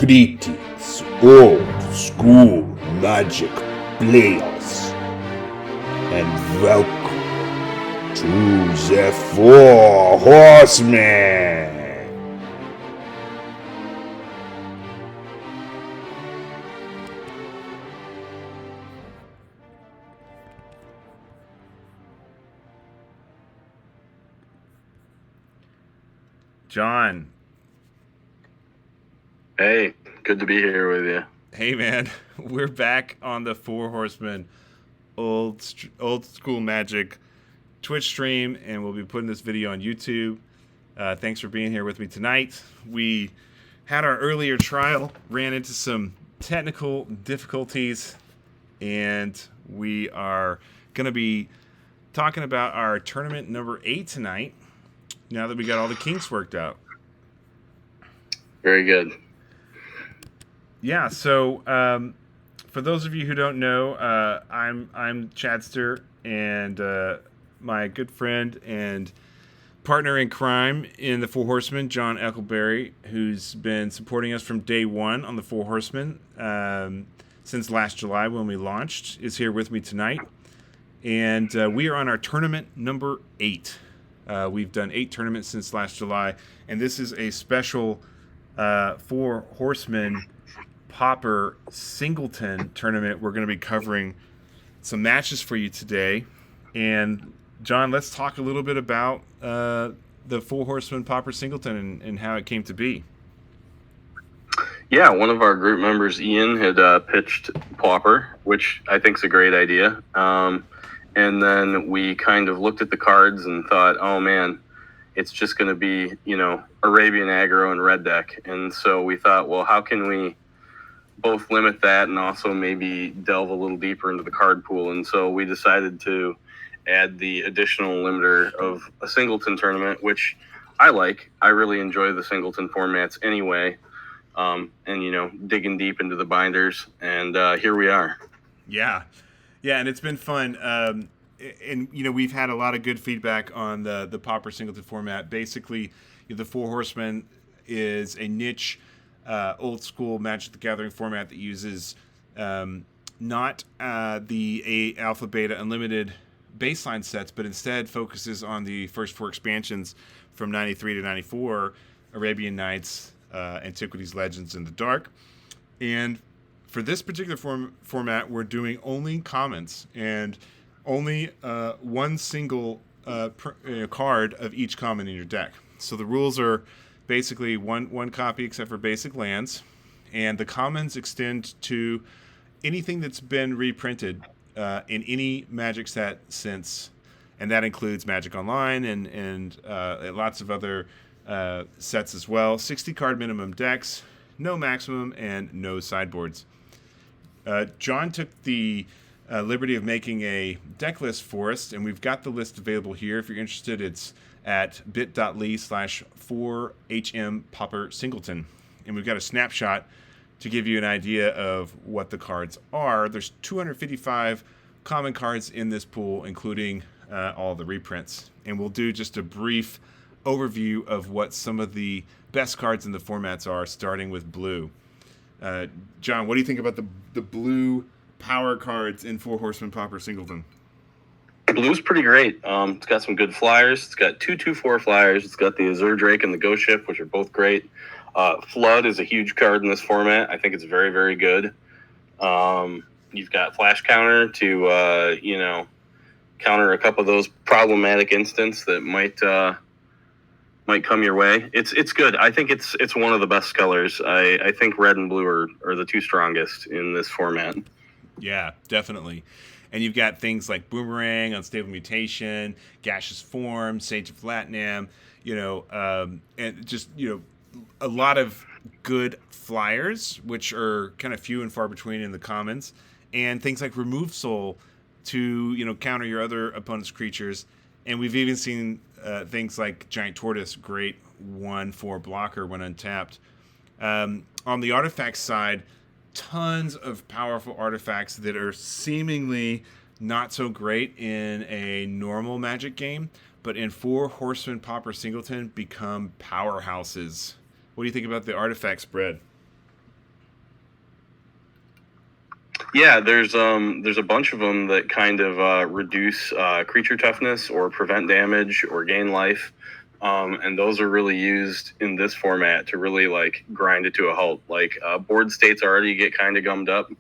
Greetings, old school magic players, and welcome to the Four Horsemen. John. Hey, good to be here with you. Hey, man. We're back on the Four Horsemen old school magic Twitch stream, and we'll be putting this video on YouTube. Thanks for being here with me tonight. We had our earlier trial, ran into some technical difficulties, and we are going to be talking about our tournament number 8 tonight, now that we got all the kinks worked out. Very good. Yeah, so for those of you who don't know, I'm Chadster, and my good friend and partner in crime in the Four Horsemen, John Eckleberry, who's been supporting us from day one on the Four Horsemen since last July when we launched, is here with me tonight. And we are on our tournament number 8. We've done 8 tournaments since last July, and this is a special Four Horsemen Pauper Singleton tournament. We're going to be covering some matches for you today. And John, let's talk a little bit about the Four Horsemen Pauper Singleton and how it came to be. Yeah, one of our group members, Ian, had pitched Pauper, which I think is a great idea. And then we kind of looked at the cards and thought, oh man, it's just going to be, Arabian aggro and red deck. And so we thought, well, how can we both limit that and also maybe delve a little deeper into the card pool? And so we decided to add the additional limiter of a singleton tournament, which I like. I really enjoy the singleton formats anyway. And digging deep into the binders, and here we are. Yeah, and it's been fun. And we've had a lot of good feedback on the Pauper Singleton format. Basically, the Four Horsemen is a niche old school Magic the Gathering format that uses not the Alpha Beta Unlimited baseline sets, but instead focuses on the first 4 expansions from 93 to 94, Arabian Nights, Antiquities, Legends, and the Dark. And for this particular format, we're doing only commons and only one single card of each common in your deck. So the rules are basically one copy except for basic lands, and the commons extend to anything that's been reprinted in any Magic set since, and that includes Magic Online and lots of other sets as well. 60 card minimum decks, no maximum, and no sideboards. John took the liberty of making a deck list for us, and we've got the list available here. If you're interested, it's at bit.ly/4HM Pauper Singleton. And we've got a snapshot to give you an idea of what the cards are. There's 255 common cards in this pool, including all the reprints. And we'll do just a brief overview of what some of the best cards in the formats are, starting with blue. John, what do you think about the blue power cards in Four Horsemen Pauper Singleton? Blue's pretty great. It's got some good flyers. It's got 2/2/4 flyers. It's got the Azure Drake and the Ghost Ship, which are both great. Flood is a huge card in this format. I think it's very, very good. You've got Flash Counter to, counter a couple of those problematic instants that might come your way. It's good. I think it's one of the best colors. I think red and blue are the two strongest in this format. Yeah, definitely. And you've got things like Boomerang, Unstable Mutation, Gaseous Form, Sage of Latinam, and just, a lot of good flyers, which are kind of few and far between in the commons, and things like Remove Soul to, counter your other opponent's creatures. And we've even seen things like Giant Tortoise, great 1/4 blocker when untapped. On the artifact side, tons of powerful artifacts that are seemingly not so great in a normal Magic game, but in Four Horsemen Pauper Singleton become powerhouses. What do you think about the artifact spread? Yeah, there's a bunch of them that kind of reduce creature toughness or prevent damage or gain life, and those are really used in this format to really like grind it to a halt. Like board states already get kind of gummed up,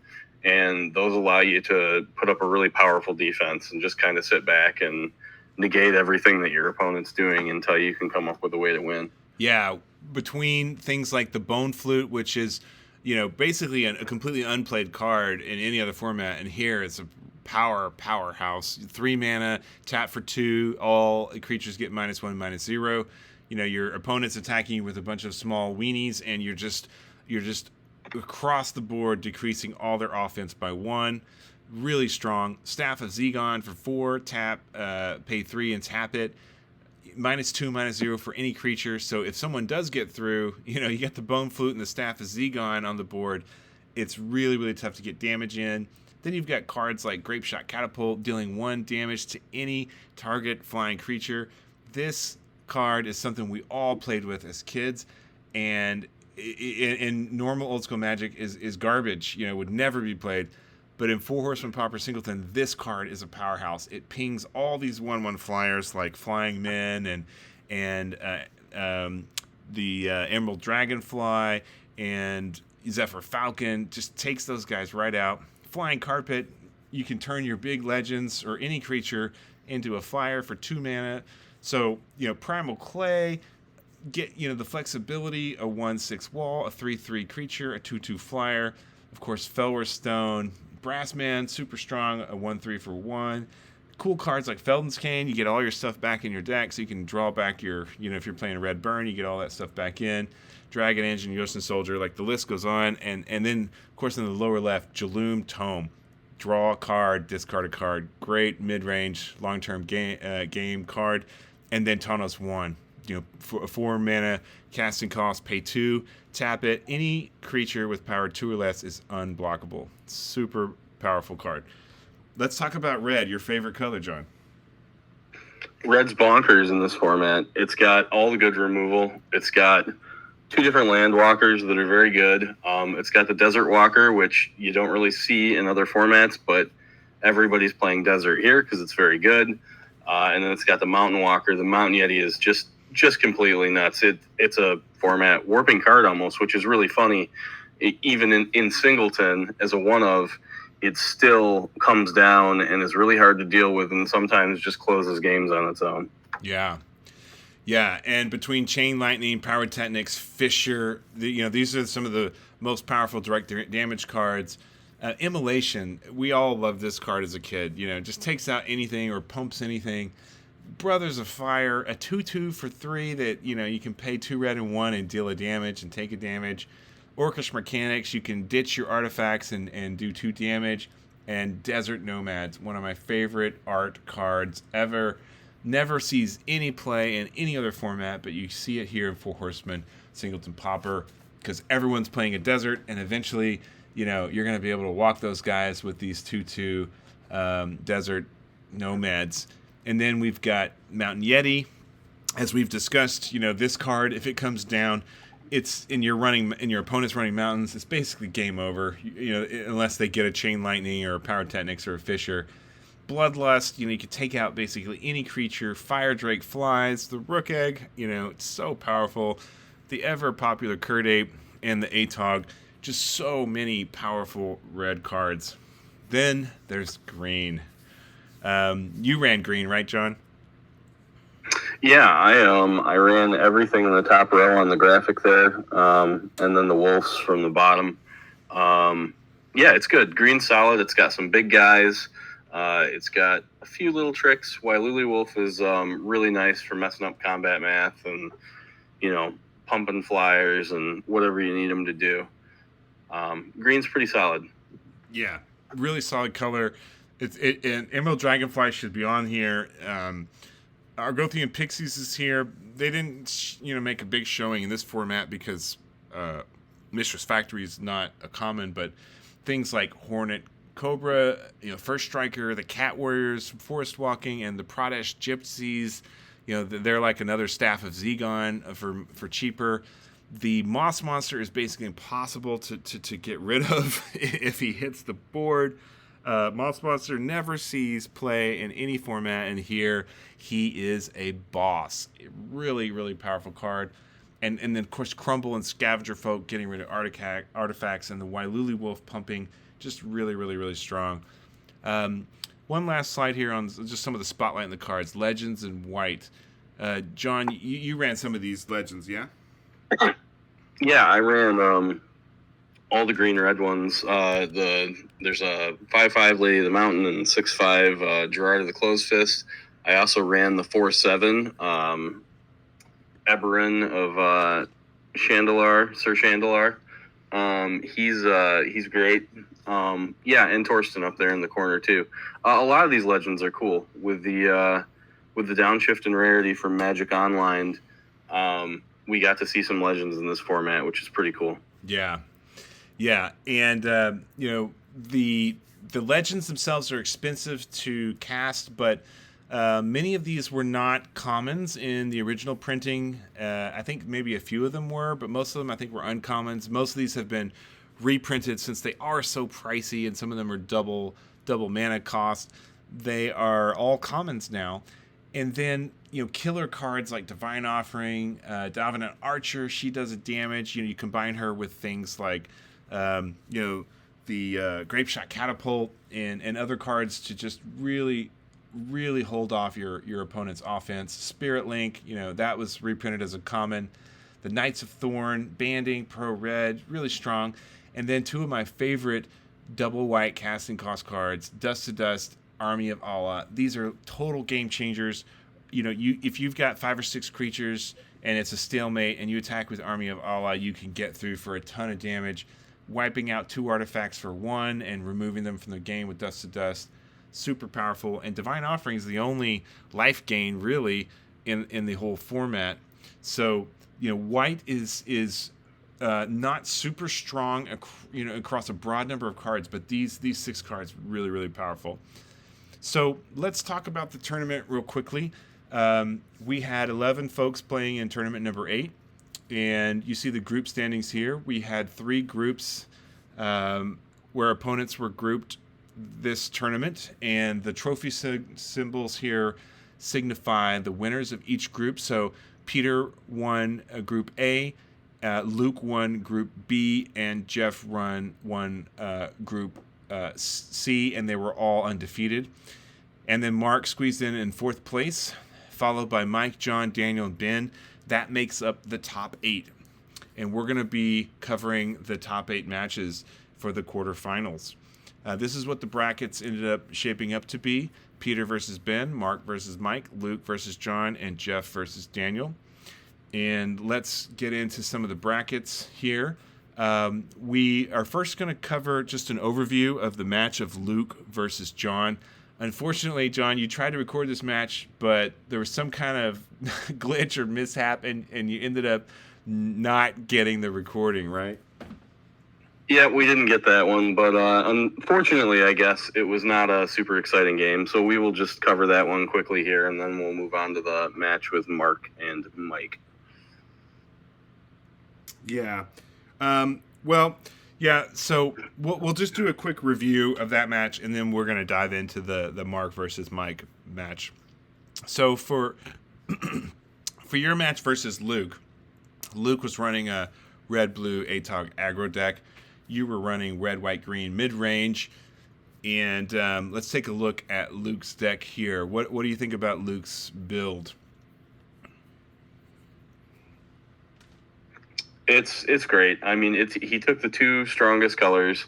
and those allow you to put up a really powerful defense and just kind of sit back and negate everything that your opponent's doing until you can come up with a way to win. Yeah, between things like the Bone Flute, which is, basically a completely unplayed card in any other format, and here it's a powerhouse. 3 mana, tap for 2, all creatures get -1, -0. Your opponent's attacking you with a bunch of small weenies, and you're just across the board decreasing all their offense by 1. Really strong. Staff of Zegon for 4, tap, pay 3 and tap it. -2, -0 for any creature. So if someone does get through, you got the Bone Flute and the Staff of Zegon on the board. It's really, really tough to get damage in. Then you've got cards like Grape Shot Catapult, dealing 1 damage to any target flying creature. This card is something we all played with as kids, and in normal old school Magic is garbage. Would never be played. But in Four Horsemen Pauper Singleton, this card is a powerhouse. It pings all these 1/1 flyers like Flying Men and the Emerald Dragonfly and Zephyr Falcon. Just takes those guys right out. Flying Carpet, you can turn your big legends or any creature into a flyer for 2 mana. So, Primal Clay, get, the flexibility, a 1/6 wall, a 3/3 creature, a 2/2 flyer. Of course, Felwar Stone, Brassman, super strong, a 1/3 for 1. Cool cards like Felden's Cane, you get all your stuff back in your deck, so you can draw back your, if you're playing a red burn, you get all that stuff back in. Dragon Engine, Yosin Soldier, like the list goes on. And then, of course, in the lower left, Jaloom Tome. Draw a card, discard a card. Great mid-range, long-term game card. And then Tawnos 1. For a 4 mana casting cost, pay 2, tap it. Any creature with power 2 or less is unblockable. Super powerful card. Let's talk about red, your favorite color, John. Red's bonkers in this format. It's got all the good removal. It's got 2 different land walkers that are very good. It's got the Desert Walker, which you don't really see in other formats, but everybody's playing Desert here because it's very good. And then it's got the Mountain Walker. The Mountain Yeti is just completely nuts. It's a format warping card almost, which is really funny. Even in Singleton, as a one-of, it still comes down and is really hard to deal with, and sometimes just closes games on its own. Yeah, and between Chain Lightning, Pyrotechnics, Fissure, these are some of the most powerful direct damage cards. Immolation, we all loved this card as a kid. Just takes out anything or pumps anything. Brothers of Fire, a 2/2 for 3 that, you can pay 2 red and 1 and deal a damage and take a damage. Orcish Mechanics, you can ditch your artifacts and do 2 damage. And Desert Nomads, one of my favorite art cards ever. Never sees any play in any other format, but you see it here in Four Horsemen Singleton Pauper because everyone's playing a desert, and eventually, you're going to be able to walk those guys with these 2/2 Desert Nomads. And then we've got Mountain Yeti. As we've discussed, this card, if it comes down, it's in your opponent's running mountains, it's basically game over. Unless they get a Chain Lightning or a Pyrotechnics or a Fissure. Bloodlust, you can take out basically any creature. Fire Drake flies. The Rook Egg, it's so powerful. The ever popular Kurd Ape and the Atog. Just so many powerful red cards. Then there's green. You ran green, right, John? Yeah, I ran everything in the top row on the graphic there, and then the wolves from the bottom. Yeah, it's good. Green's solid. It's got some big guys. It's got a few little tricks. Wailuli Wolf is really nice for messing up combat math and, pumping flyers and whatever you need them to do. Green's pretty solid. Yeah, really solid color. And Emerald Dragonfly should be on here. Argothian Pixies is here. They didn't, make a big showing in this format because Mistress Factory is not a common, but things like Hornet Cobra, First Striker, the Cat Warriors, Forest Walking, and the Pradesh Gypsies, they're like another Staff of Zegon for cheaper. The Moss Monster is basically impossible to get rid of if he hits the board. Moss Monster never sees play in any format, and here he is a boss. A really, really powerful card. And then, of course, Crumble and Scavenger Folk getting rid of artifacts, and the Wailuli Wolf pumping, just really, really, really strong. One last slide here on just some of the spotlight in the cards. Legends in white. John, you ran some of these legends, yeah? Yeah, I ran all the green-red ones. There's a 5/5 Lady of the Mountain and 6/5 Gerard of the Closed Fist. I also ran the 4/7 Eberron of Chandelar, Sir Chandelar. He's great. Yeah, and Torsten up there in the corner too. A lot of these legends are cool with the downshift and rarity from Magic Online. We got to see some legends in this format, which is pretty cool. Yeah, and the legends themselves are expensive to cast, but many of these were not commons in the original printing. I think maybe a few of them were, but most of them I think were uncommons. Most of these have been reprinted since they are so pricey, and some of them are double mana cost. They are all commons now. And then, killer cards like Divine Offering, Davenant Archer, she does a damage. You combine her with things like, the Grape Shot Catapult and other cards to just really, really hold off your opponent's offense. Spirit Link, that was reprinted as a common. The Knights of Thorn, Banding, Pro Red, really strong. And then two of my favorite double white casting cost cards, Dust to Dust, Army of Allah. These are total game changers. If you've got 5 or 6 creatures and it's a stalemate and you attack with Army of Allah, you can get through for a ton of damage, wiping out 2 artifacts for 1 and removing them from the game with Dust to Dust. Super powerful. And Divine Offering is the only life gain really in the whole format. So white is not super strong across a broad number of cards, but these 6 cards really, really powerful. So let's talk about the tournament real quickly. We had 11 folks playing in tournament number 8, and you see the group standings here. We had 3 groups where opponents were grouped this tournament, and the trophy symbols here signify the winners of each group. So Peter won Group A, Luke won Group B, and Jeff won Group C, and they were all undefeated. And then Mark squeezed in 4th place, followed by Mike, John, Daniel, and Ben. That makes up the top 8. And we're going to be covering the top 8 matches for the quarterfinals. This is what the brackets ended up shaping up to be. Peter versus Ben, Mark versus Mike, Luke versus John, and Jeff versus Daniel. And let's get into some of the brackets here. We are first going to cover just an overview of the match of Luke versus John. Unfortunately, John, you tried to record this match, but there was some kind of glitch or mishap, and you ended up not getting the recording, right? Yeah, we didn't get that one, but unfortunately, I guess, it was not a super exciting game, so we will just cover that one quickly here, and then we'll move on to the match with Mark and Mike. Yeah. So we'll just do a quick review of that match, and then we're going to dive into the Mark versus Mike match. So for your match versus Luke was running a red-blue ATOG aggro deck. You were running red, white, green mid-range. And let's take a look at Luke's deck here. What do you think about Luke's build? It's great. I mean, he took the 2 strongest colors,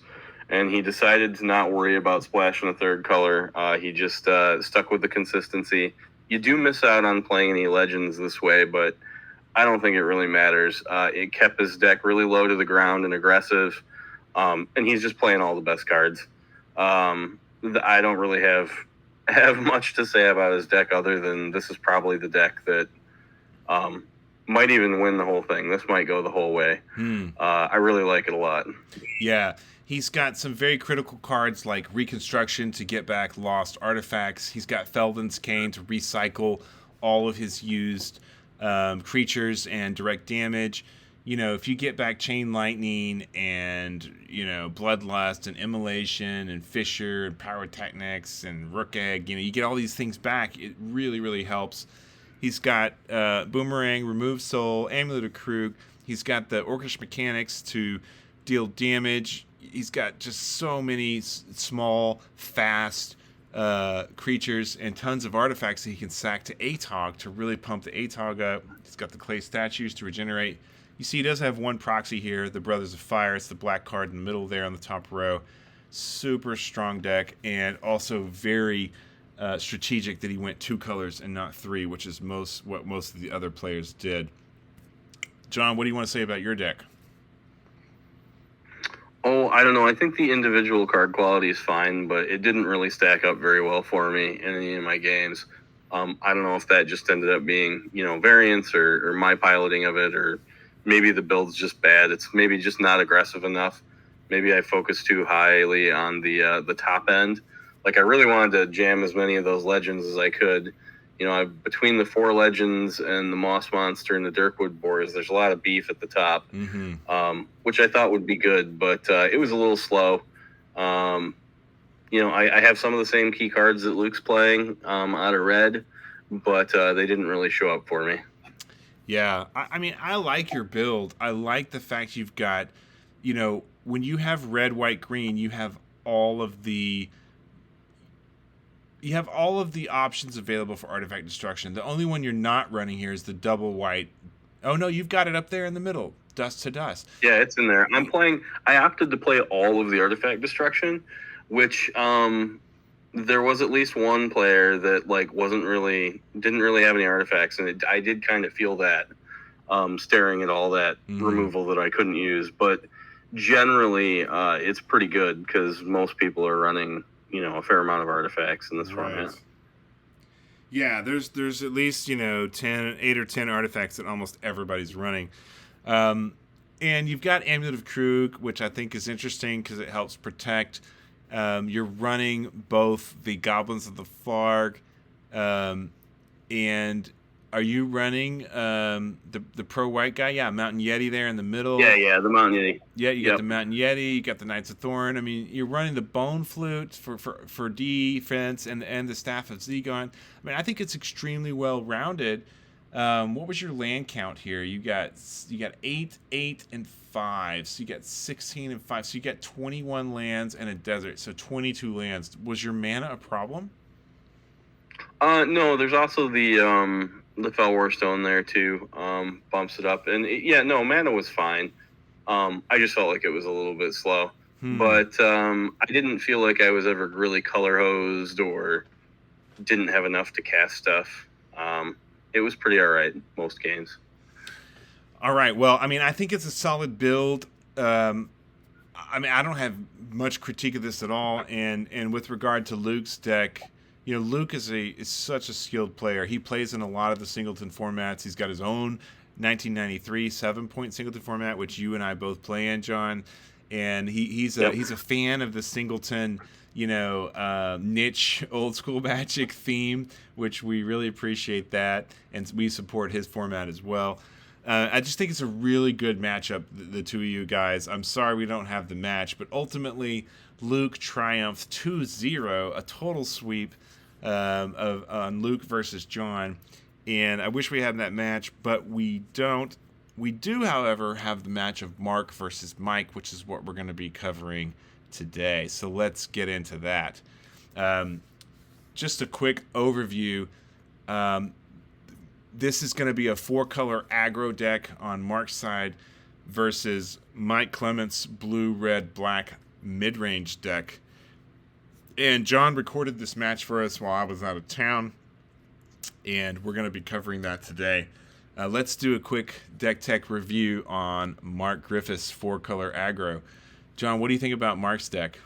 and he decided to not worry about splashing a 3rd color. He just stuck with the consistency. You do miss out on playing any legends this way, but I don't think it really matters. It kept his deck really low to the ground and aggressive, and he's just playing all the best cards. I don't really have much to say about his deck other than this is probably the deck that might even win the whole thing. This might go the whole way. I really like it a lot. Yeah, he's got some very critical cards like Reconstruction to get back lost artifacts. He's got Felden's Cane to recycle all of his used creatures and direct damage. if you get back Chain Lightning and, Bloodlust and Immolation and Fissure and Pyrotechnics and Rook Egg, you get all these things back, it really, really helps. He's got Boomerang, Remove Soul, Amulet of Krug. He's got the Orcish Mechanics to deal damage. He's got just so many small, fast creatures and tons of artifacts that he can sack to ATOG to really pump the ATOG up. He's got the clay statues to regenerate. You see, he does have one proxy here, the Brothers of Fire. It's the black card in the middle there on the top row. Super strong deck, and also very strategic that he went 2 colors and not 3, which is what most of the other players did. John, what do you want to say about your deck? Oh, I don't know. I think the individual card quality is fine, but it didn't really stack up very well for me in any of my games. I don't know if that just ended up being, variance or my piloting of it, or maybe the build's just bad. It's maybe just not aggressive enough. Maybe I focused too highly on the top end. Like, I really wanted to jam as many of those legends as I could. Between the 4 legends and the Moss Monster and the Dirkwood boars, there's a lot of beef at the top, which I thought would be good, but it was a little slow. I have some of the same key cards that Luke's playing out of red, but they didn't really show up for me. Yeah, I like your build. I like the fact you've got, when you have red, white, green, you have all of the options available for artifact destruction. The only one you're not running here is the double white. Oh no, you've got it up there in the middle, dust to dust. Yeah, it's in there. I opted to play all of the artifact destruction, which there was at least one player that didn't really have any artifacts, and I did kind of feel that staring at all that removal that I couldn't use. But generally, it's pretty good because most people are running a fair amount of artifacts in this format. Yeah, there's at least 8 or 10 artifacts that almost everybody's running. And you've got Amulet of Krug, which I think is interesting because it helps protect. You're running both the Goblins of the Flarg, and are you running the pro white guy? Yeah, Mountain Yeti there in the middle. Yeah, the Mountain Yeti. Yeah, you got the Mountain Yeti, you got the Knights of Thorn. I mean, you're running the Bone Flute for defense and the Staff of Zegon. I mean, I think it's extremely well rounded. What was your land count here? You got 8, 8, and 5. So you got 16 and 5. So you got 21 lands and a desert. So 22 lands. Was your mana a problem? No, there's also the Felwar Stone there too. Bumps it up, and mana was fine. I just felt like it was a little bit slow, but I didn't feel like I was ever really color hosed or didn't have enough to cast stuff. It was pretty all right most games. All right. Well, I mean, I think it's a solid build. I don't have much critique of this at all. And with regard to Luke's deck, Luke is such a skilled player. He plays in a lot of the Singleton formats. He's got his own 1993 7-point Singleton format, which you and I both play in, John. And he's a fan of the Singleton, niche old school magic theme, which we really appreciate that, and we support his format as well. I just think it's a really good matchup, the two of you guys. I'm sorry we don't have the match, but ultimately Luke triumphed 2-0, a total sweep on Luke versus John, and I wish we had that match, but we don't. We do, however, have the match of Mark versus Mike, which is what we're going to be covering today. So let's get into that. Just a quick overview. This is going to be a 4-color aggro deck on Mark's side versus Mike Clement's blue, red, black mid-range deck. And John recorded this match for us while I was out of town, and we're going to be covering that today. Let's do a quick deck tech review on Mark Griffith's 4-color aggro. John, what do you think about Mark's deck?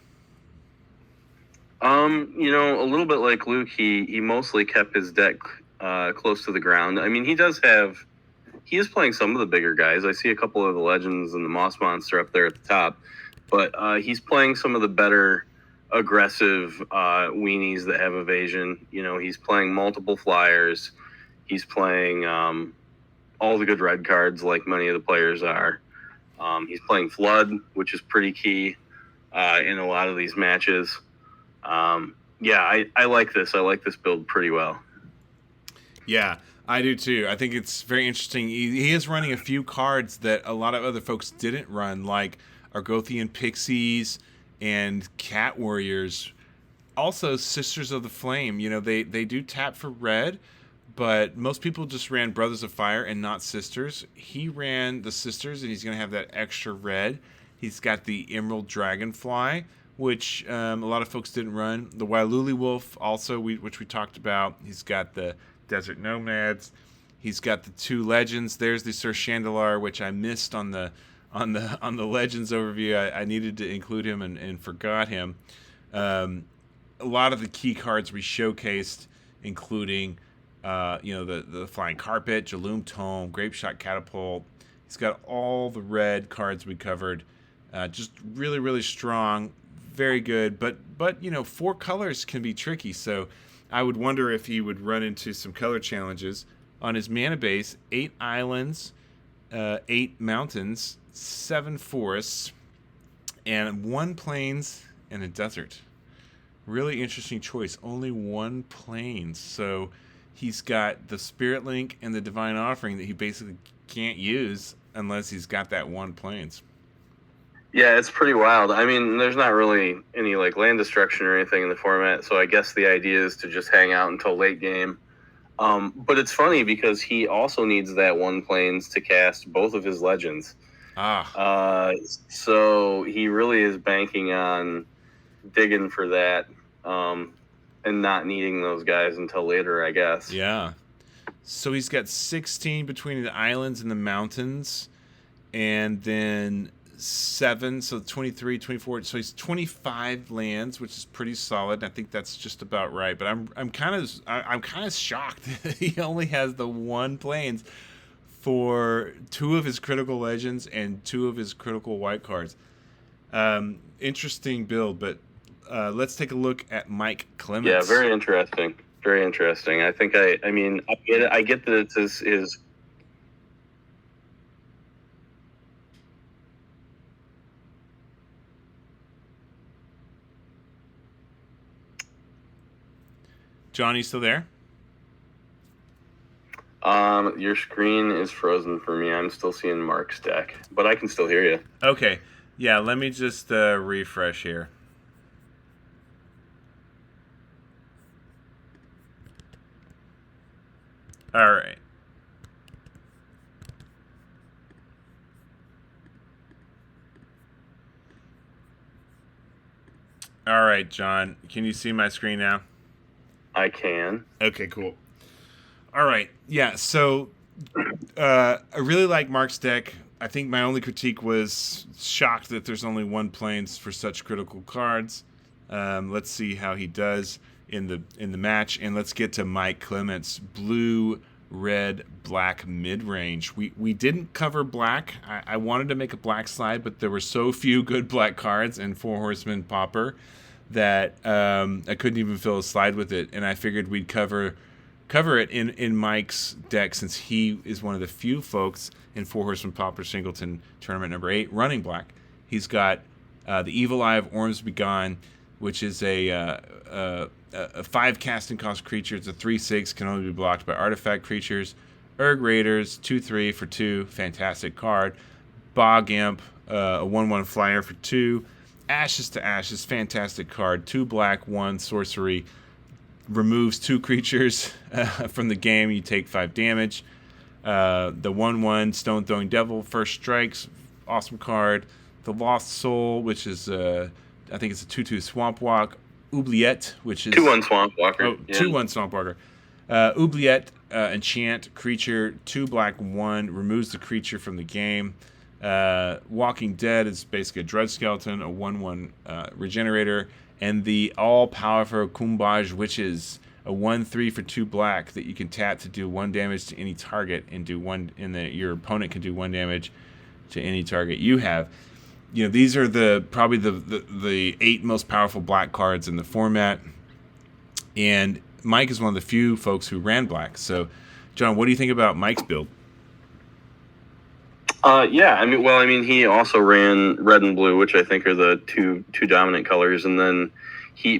A little bit like Luke, he mostly kept his deck close to the ground. I mean, he is playing some of the bigger guys. I see a couple of the Legends and the Moss Monster up there at the top, but he's playing some of the better aggressive weenies that have evasion. He's playing multiple flyers. He's playing all the good red cards, like many of the players are. He's playing Flood, which is pretty key in a lot of these matches. I like this. I like this build pretty well. Yeah, I do too. I think it's very interesting. He is running a few cards that a lot of other folks didn't run, like Argothian Pixies and Cat Warriors. Also, Sisters of the Flame. They do tap for red, but most people just ran Brothers of Fire and not Sisters. He ran the Sisters, and he's going to have that extra red. He's got the Emerald Dragonfly, which a lot of folks didn't run. The Wailuli Wolf, also, which we talked about. He's got the Desert Nomads. He's got the 2 Legends. There's the Sir Chandalar, which I missed on the Legends overview. I needed to include him and forgot him. A lot of the key cards we showcased, including the Flying Carpet, Jaloom Tome, Grapeshot Catapult. He's got all the red cards we covered. Just really, really strong, very good. But 4 colors can be tricky, so I would wonder if he would run into some color challenges. On his mana base, 8 islands, 8 mountains, 7 forests, and 1 plains and a desert. Really interesting choice. Only 1 plains. So he's got the Spirit Link and the Divine Offering that he basically can't use unless he's got that 1 plains. Yeah, it's pretty wild. I mean, there's not really any land destruction or anything in the format, so I guess the idea is to just hang out until late game. But it's funny because he also needs that 1 plains to cast both of his legends. So he really is banking on digging for that and not needing those guys until later, I guess. Yeah. So he's got 16 between the islands and the mountains, and then 7, so 23, 24. So he's 25 lands, which is pretty solid. I think that's just about right. But I'm kind of shocked that he only has the 1 plains for 2 of his critical legends and 2 of his critical white cards. Interesting build, but let's take a look at Mike Clements. Yeah, very interesting. Very interesting. I think I get that it's his John, you still there? Your screen is frozen for me. I'm still seeing Mark's deck, but I can still hear you. Okay. Yeah, let me just refresh here. All right. All right, John. Can you see my screen now? I can. Okay, cool. All right. Yeah, so I really like Mark's deck. I think my only critique was shocked that there's only 1 plains for such critical cards. Let's see how he does in the match, and let's get to Mike Clements' blue, red, black mid-range. We didn't cover black. I wanted to make a black slide, but there were so few good black cards in Four Horsemen Pauper that I couldn't even fill a slide with it, and I figured we'd cover it in Mike's deck, since he is one of the few folks in Four Horsemen Pauper Singleton tournament number 8 running black. He's got the Evil Eye of Orms Begone, which is a 5 casting cost creature. It's a 3/6, can only be blocked by artifact creatures. Urg Raiders, 2/3 for 2, fantastic card. Bog Imp, a 1/1 flyer for 2. Ashes to Ashes, fantastic card. 2 black, 1 sorcery. Removes 2 creatures from the game. You take 5 damage. The 1/1 Stone Throwing Devil, first strikes, awesome card. The Lost Soul, which is I think it's a 2/2 Swamp Walk. Oubliette, which is 2/1 Swamp Walker. Oh, yeah. 2/1 Swamp Walker. Oubliette, enchant creature, 2 black, 1, removes the creature from the game. Walking Dead is basically a Dread Skeleton, a 1/1 regenerator, and the all-powerful Kumbaj Witches, a 1/3 for 2 black that you can tap to do 1 damage to any target, and your opponent can do 1 damage to any target you have. These are probably the 8 most powerful black cards in the format, and Mike is one of the few folks who ran black. So, John, what do you think about Mike's build? Yeah, I mean, he also ran red and blue, which I think are the two dominant colors, and then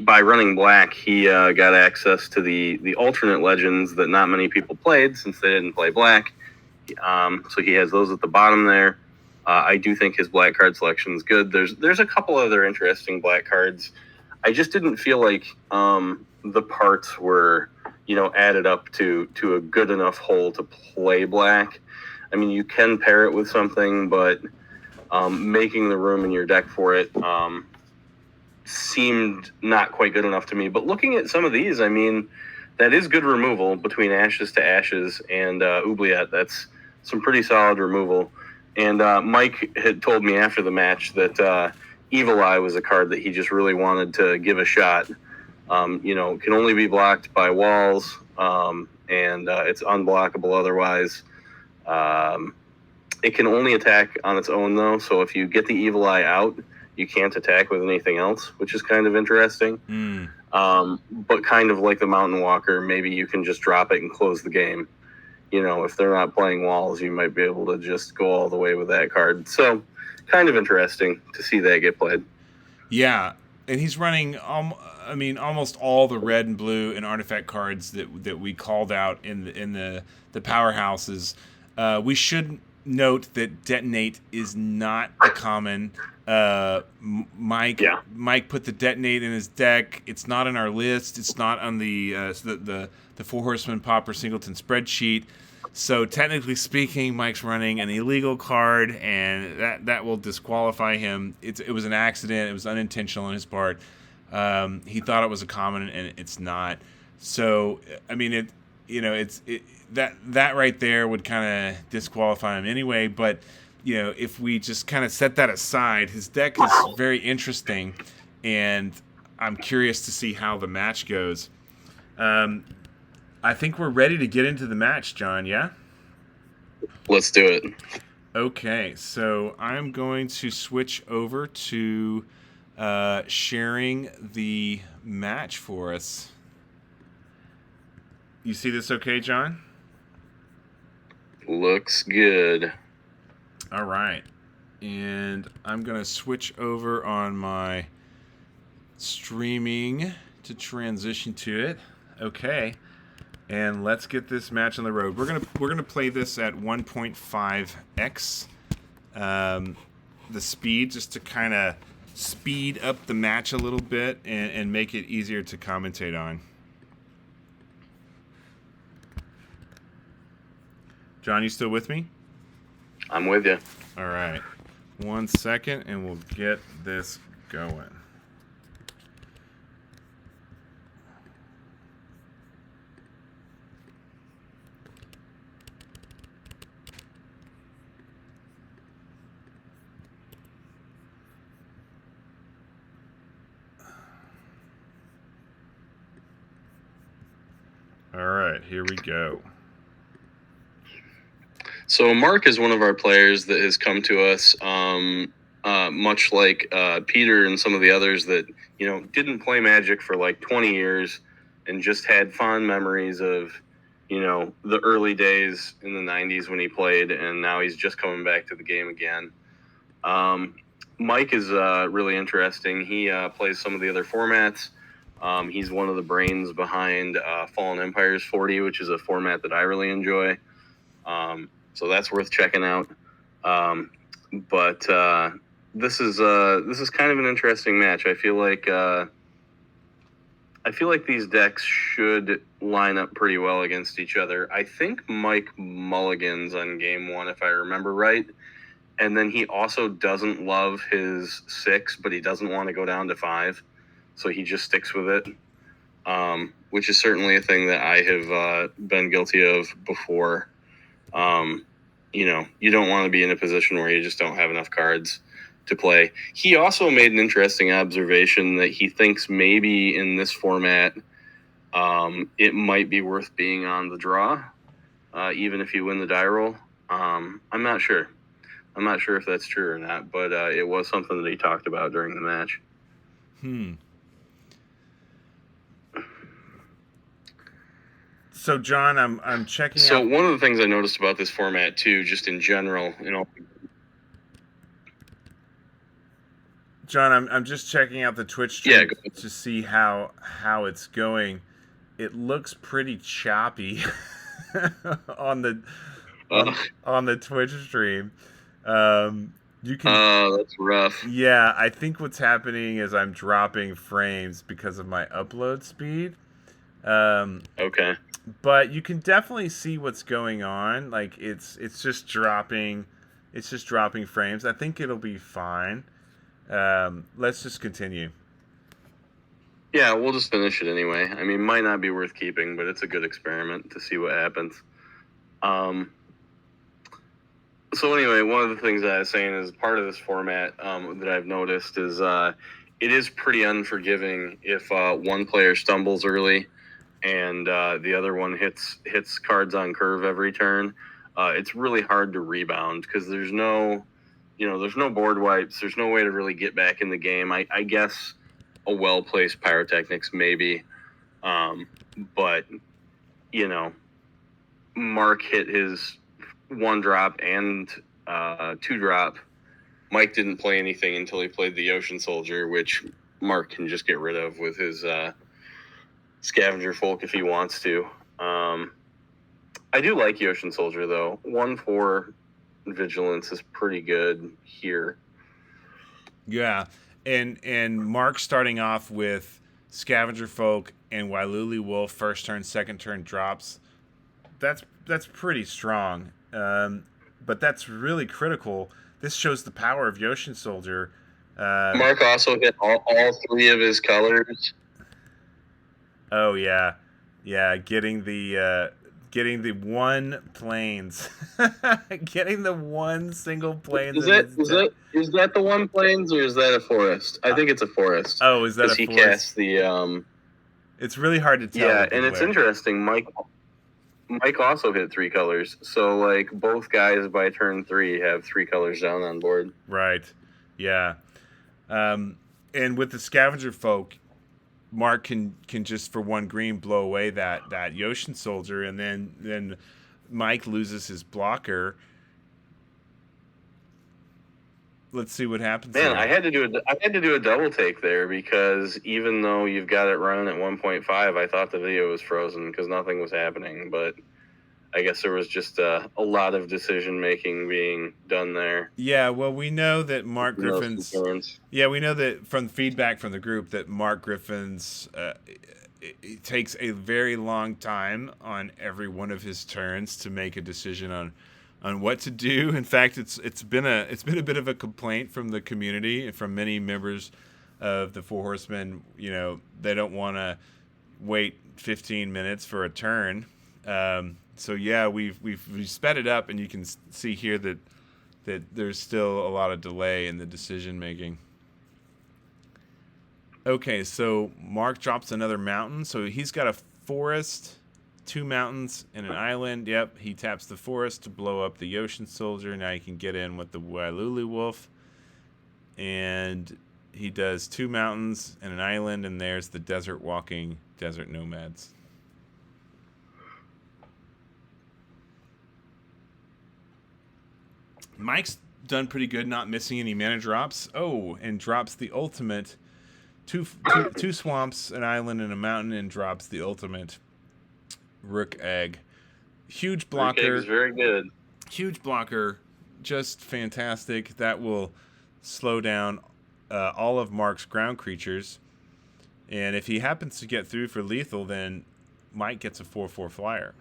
by running black, he got access to the alternate legends that not many people played since they didn't play black. So he has those at the bottom there. I do think his black card selection is good. There's a couple other interesting black cards. I just didn't feel like the parts were, added up to a good enough whole to play black. I mean, you can pair it with something, but making the room in your deck for it seemed not quite good enough to me. But looking at some of these, I mean, that is good removal between Ashes to Ashes and Oubliette. That's some pretty solid removal. And Mike had told me after the match that Evil Eye was a card that he just really wanted to give a shot. Can only be blocked by walls, and it's unblockable otherwise. It can only attack on its own, though. So if you get the Evil Eye out, you can't attack with anything else, which is kind of interesting. But kind of like the Mountain Walker, maybe you can just drop it and close the game. If they're not playing walls, you might be able to just go all the way with that card. So kind of interesting to see that get played. Yeah, and he's running, almost all the red and blue and artifact cards that we called out in the powerhouses. We should note that Detonate is not a common. Mike put the Detonate in his deck. It's not in our list. It's not on the Four Horsemen Pauper Singleton spreadsheet. So technically speaking, Mike's running an illegal card, and that will disqualify him. It was an accident. It was unintentional on his part. He thought it was a common, and it's not. So I mean, that right there would kind of disqualify him anyway. But if we just kind of set that aside, his deck is very interesting, and I'm curious to see how the match goes. I think we're ready to get into the match, John, yeah? Let's do it. Okay, so I'm going to switch over to sharing the match for us. You see this okay, John? Looks good. All right. And I'm going to switch over on my streaming to transition to it. Okay. And let's get this match on the road. We're gonna play this at 1.5x the speed, just to kind of speed up the match a little bit and make it easier to commentate on. John, you still with me? I'm with you. All right. 1 second, and we'll get this going. All right, here we go. So Mark is one of our players that has come to us, much like Peter and some of the others that, didn't play Magic for like 20 years and just had fond memories of, the early days in the 90s when he played, and now he's just coming back to the game again. Mike is really interesting. He plays some of the other formats. He's one of the brains behind Fallen Empires 40, which is a format that I really enjoy. So that's worth checking out. But this is kind of an interesting match. I feel like these decks should line up pretty well against each other. I think Mike mulligans on game one, if I remember right. And then he also doesn't love his 6, but he doesn't want to go down to 5. So he just sticks with it, which is certainly a thing that I have been guilty of before. You don't want to be in a position where you just don't have enough cards to play. He also made an interesting observation that he thinks maybe in this format, it might be worth being on the draw, even if you win the die roll. I'm not sure. I'm not sure if that's true or not, but it was something that he talked about during the match. So John, I'm checking So out. one of the things I noticed about this format too, just in general, John, I'm just checking out the Twitch stream to see how it's going. It looks pretty choppy on the on the Twitch stream. You can. That's rough. Yeah, I think what's happening is I'm dropping frames because of my upload speed. Okay. But you can definitely see what's going on. Like it's just dropping frames. I think it'll be fine. Let's just continue. Yeah, we'll just finish it anyway. I mean, might not be worth keeping, but it's a good experiment to see what happens. So anyway, one of the things that I was saying is part of this format that I've noticed is it is pretty unforgiving if one player stumbles early and the other one hits cards on curve every turn. It's really hard to rebound because there's no board wipes. There's no way to really get back in the game. I guess a well-placed pyrotechnics maybe, but Mark hit his 1-drop and 2-drop. Mike didn't play anything until he played the Ocean Soldier, which Mark can just get rid of with his Scavenger Folk if he wants to. I do like the Ocean Soldier though. 1/4 vigilance is pretty good here. Yeah, and Mark starting off with Scavenger Folk and Wailuli Wolf first turn, second turn drops. That's pretty strong. But that's really critical. This shows the power of Ocean Soldier. Mark also hit all 3 of his colors. Oh yeah, getting the one planes, getting the one single plane. Is that the one planes or is that a forest? I think it's a forest. Oh, is that a forest? He casts the. It's really hard to tell. Yeah, and it's interesting. Mike also hit 3 colors, so like both guys by turn 3 have 3 colors down on board. Right. Yeah. And with the Scavenger Folk, Mark can just for 1 green blow away that Ocean Soldier, and then Mike loses his blocker. Let's see what happens. Man, I had to do a double take there because even though you've got it running at 1.5, I thought the video was frozen because nothing was happening. But I guess there was just a lot of decision making being done there. Yeah, well, we know that Mark Griffin's. Yeah, we know that from feedback from the group that Mark Griffin's it takes a very long time on every one of his turns to make a decision on what to do. In fact, it's been a bit of a complaint from the community and from many members of the Four Horsemen. They don't want to wait 15 minutes for a turn. So yeah, we've sped it up, and you can see here that there's still a lot of delay in the decision making. Okay, so Mark drops another mountain. So he's got a forest, 2 mountains, and an island. Yep, he taps the forest to blow up the Ocean Soldier. Now he can get in with the Wailuli Wolf. And he does 2 mountains and an island, and there's the desert walking desert nomads. Mike's done pretty good, not missing any mana drops. Oh, and drops the ultimate. Two swamps, an island, and a mountain, and drops the ultimate Rook Egg. Huge blocker. Rook Egg is very good. Huge blocker. Just fantastic. That will slow down all of Mark's ground creatures. And if he happens to get through for lethal, then Mike gets a 4/4 flyer.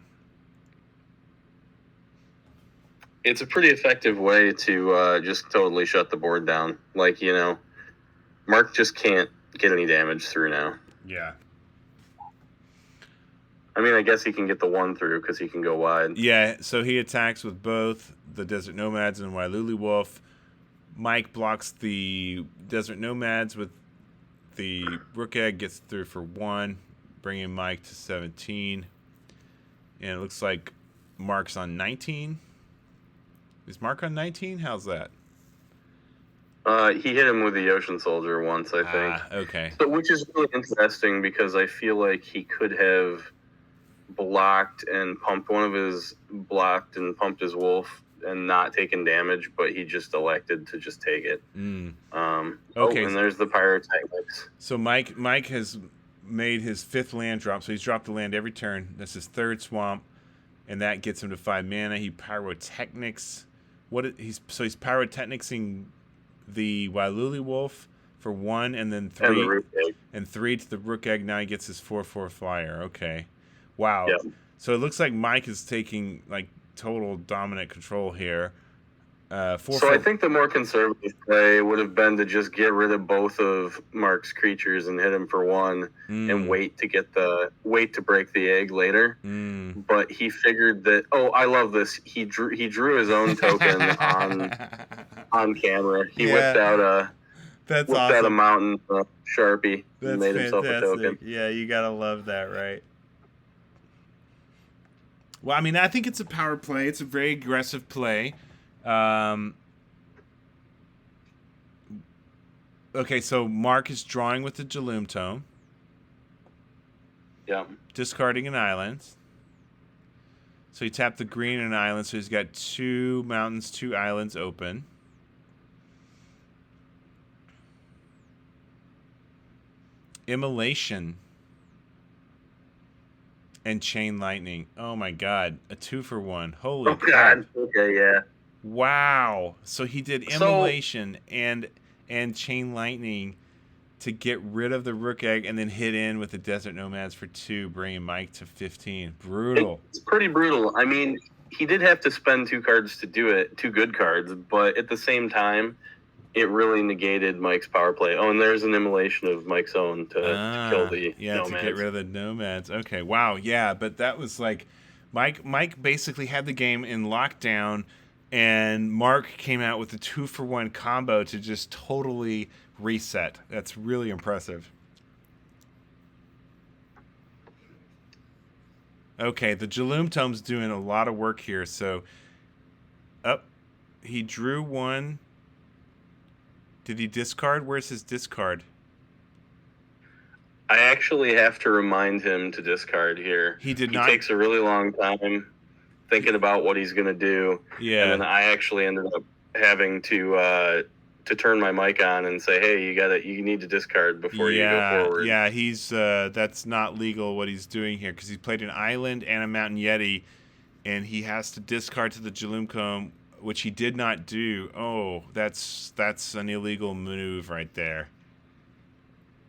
It's a pretty effective way to just totally shut the board down. Like, Mark just can't get any damage through now. Yeah. I mean, I guess he can get the 1 through because he can go wide. Yeah, so he attacks with both the Desert Nomads and Wailuli Wolf. Mike blocks the Desert Nomads with the Rook Egg, gets through for 1, bringing Mike to 17. And it looks like Mark's on 19. Is Mark on 19? How's that? He hit him with the Ocean Soldier once, I think. Okay. So, which is really interesting because I feel like he could have blocked and pumped his wolf and not taken damage, but he just elected to just take it. Okay. And there's the pyrotechnics. So Mike has made his 5th land drop, so he's dropped the land every turn. That's his 3rd swamp, and that gets him to 5 mana. He pyrotechnics. He's pyrotechnicsing the Wailuli Wolf for 1, and then 3, and 3 to the Rook Egg. Now he gets his 4/4 flyer. Okay, wow. Yep. So it looks like Mike is taking like total dominant control here. I think the more conservative play would have been to just get rid of both of Mark's creatures and hit him for 1, and wait to break the egg later. But he figured that, I love this. He drew his own token on camera. He whipped out a mountain Sharpie and made himself a token. Yeah, you gotta love that, right? Well, I mean, I think it's a power play. It's a very aggressive play. Okay, so Mark is drawing with the Jaloom Tome. Yeah. Discarding an island. So he tapped the green and an island, so he's got 2 mountains, 2 islands open. Immolation. And Chain Lightning. Oh my god. A 2-for-1. Holy crap. Okay, yeah. Wow. So he did Immolation and Chain Lightning to get rid of the Rook Egg and then hit in with the Desert Nomads for 2, bringing Mike to 15. Brutal. It's pretty brutal. I mean, he did have to spend 2 cards to do it, 2 good cards, but at the same time, it really negated Mike's power play. Oh, and there's an Immolation of Mike's own to kill the Nomads. To get rid of the Nomads. Okay, wow, yeah, but that was like Mike basically had the game in lockdown, and Mark came out with a 2-for-1 combo to just totally reset. That's really impressive. Okay, the Jaloom Tome's doing a lot of work here. So, he drew 1. Did he discard? Where's his discard? I actually have to remind him to discard here. He did not. He takes a really long time thinking about what he's going to do. Yeah. And then I actually ended up having to turn my mic on and say, hey, you need to discard before you go forward. Yeah, he's that's not legal what he's doing here, because he played an island and a Mountain Yeti, and he has to discard to the Jaloom Tome, which he did not do. Oh, that's an illegal move right there.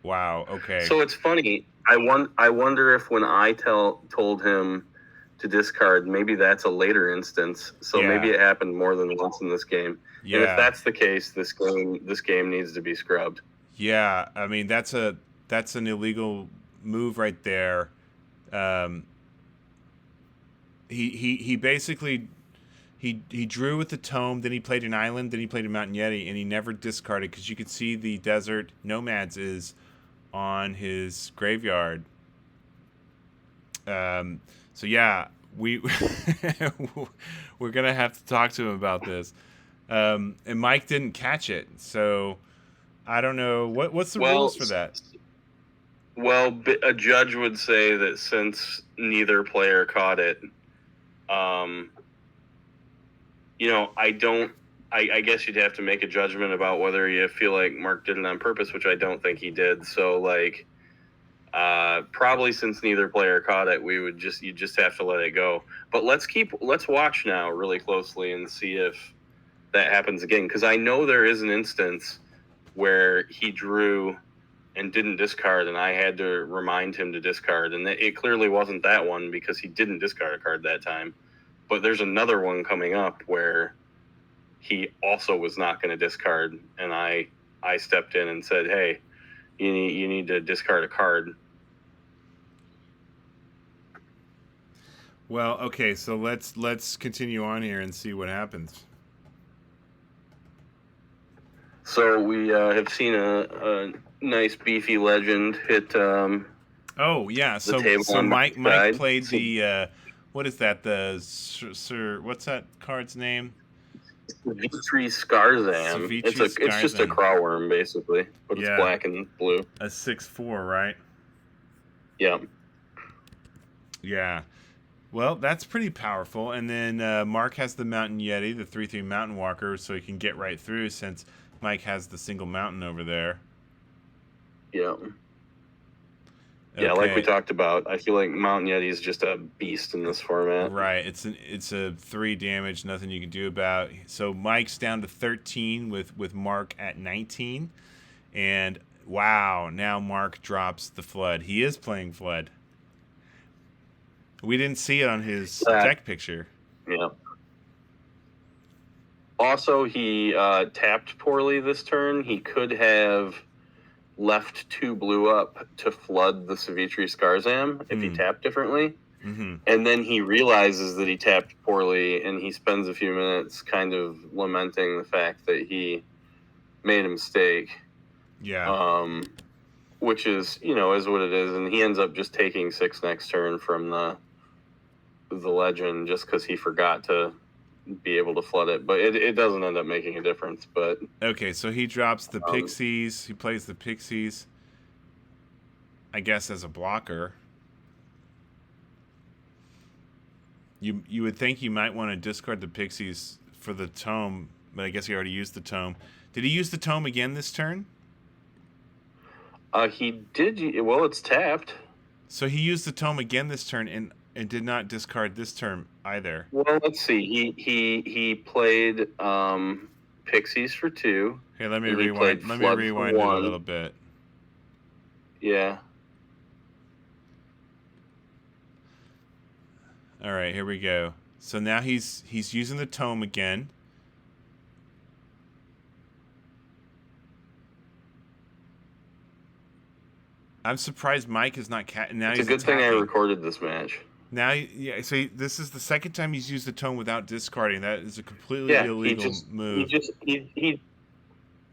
Wow. Okay. So it's funny. I wonder if when I told him to discard, maybe that's a later instance. So maybe it happened more than once in this game. Yeah. And if that's the case, this game needs to be scrubbed. Yeah, I mean that's an illegal move right there. He basically he drew with the Tome, then he played an island, then he played a Mountain Yeti, and he never discarded, because you could see the Desert Nomads is on his graveyard. So yeah, we're gonna have to talk to him about this. And Mike didn't catch it, so I don't know what's the rules for that. Well, a judge would say that since neither player caught it, I guess you'd have to make a judgment about whether you feel like Mark did it on purpose, which I don't think he did. So probably since neither player caught it, you just have to let it go. But let's watch now really closely and see if that happens again. Because I know there is an instance where he drew and didn't discard, and I had to remind him to discard. And it clearly wasn't that one, because he didn't discard a card that time. But there's another one coming up where he also was not going to discard, and I stepped in and said, hey, you need to discard a card. Well, okay, so let's continue on here and see what happens. So we have seen a nice beefy legend hit. Oh yeah, so Mike played the what is that? The Sir, what's that card's name? Savitri Scarzam. It's just a craw worm basically, but it's black and blue. A 6/4, right? Yeah. Yeah. Well, that's pretty powerful. And then Mark has the Mountain Yeti, the 3/3 Mountain Walker, so he can get right through since Mike has the single mountain over there. Yeah. Okay. Yeah, like we talked about, I feel like Mountain Yeti is just a beast in this format. Right. It's a 3 damage, nothing you can do about. So Mike's down to 13 with Mark at 19. And wow, now Mark drops the Flood. He is playing Flood. We didn't see it on his deck picture. Yeah. Also, he tapped poorly this turn. He could have left 2 blue up to flood the Savitri Skarzam if he tapped differently. Mm-hmm. And then he realizes that he tapped poorly, and he spends a few minutes kind of lamenting the fact that he made a mistake. Yeah. Which is, is what it is. And he ends up just taking 6 next turn from the legend just because he forgot to be able to flood it. But it doesn't end up making a difference. But okay, so he drops the Pixies. He plays the Pixies, I guess, as a blocker. You would think you might want to discard the Pixies for the Tome, but I guess he already used the Tome. Did he use the Tome again this turn? He did. Well, it's tapped. So he used the Tome again this turn and did not discard this turn either. Well, let's see. He played Pixies for 2. Okay, let me rewind. Let me rewind it a little bit. Yeah. All right, here we go. So now he's using the Tome again. I'm surprised Mike is not now. It's a good thing I recorded this match. Now, yeah. So this is the second time he's used the Tome without discarding. That is a completely illegal move. He.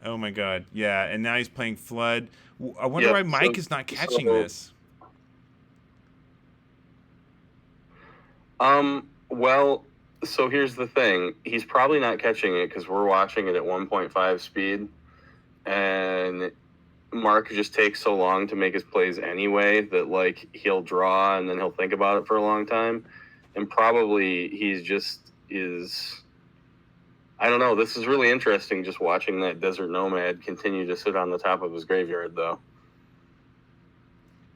Oh my God! Yeah, and now he's playing Flood. I wonder why Mike is not catching this. Well, so here's the thing. He's probably not catching it because we're watching it at 1.5 speed, and Mark just takes so long to make his plays anyway that, like, he'll draw and then he'll think about it for a long time. And probably he's just I don't know. This is really interesting just watching that Desert Nomad continue to sit on the top of his graveyard, though.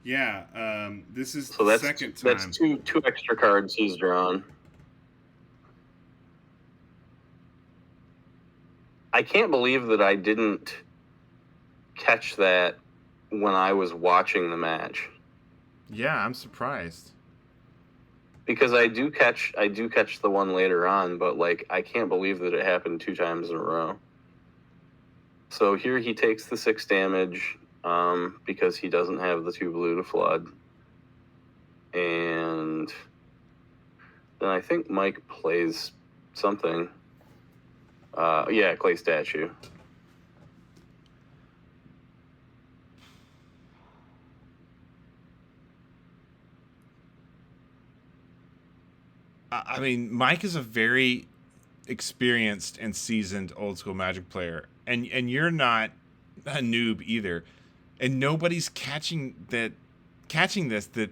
Yeah, this is the second time. That's two extra cards he's drawn. I can't believe that I didn't catch that when I was watching the match. Yeah, I'm surprised. Because I do catch the one later on, but like I can't believe that it happened 2 times in a row. So here he takes the 6 damage because he doesn't have the 2 blue to flood. And then I think Mike plays something. Clay Statue. I mean, Mike is a very experienced and seasoned old school Magic player, and you're not a noob either, and nobody's catching this. That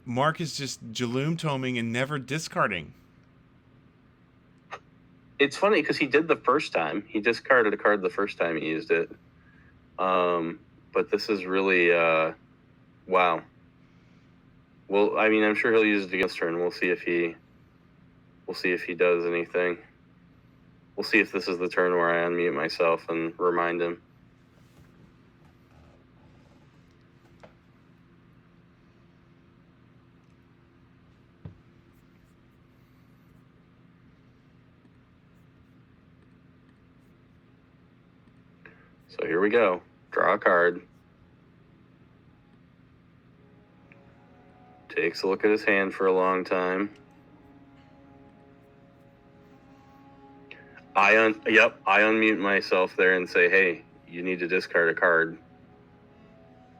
Mark is just Jaloom Toming and never discarding. It's funny because he did the first time. He discarded a card the first time he used it. But this is really wow. Well, I mean, I'm sure he'll use it against turn. We'll see if he does anything. We'll see if this is the turn where I unmute myself and remind him. So here we go. Draw a card. Takes a look at his hand for a long time. I unmute myself there and say, hey, you need to discard a card.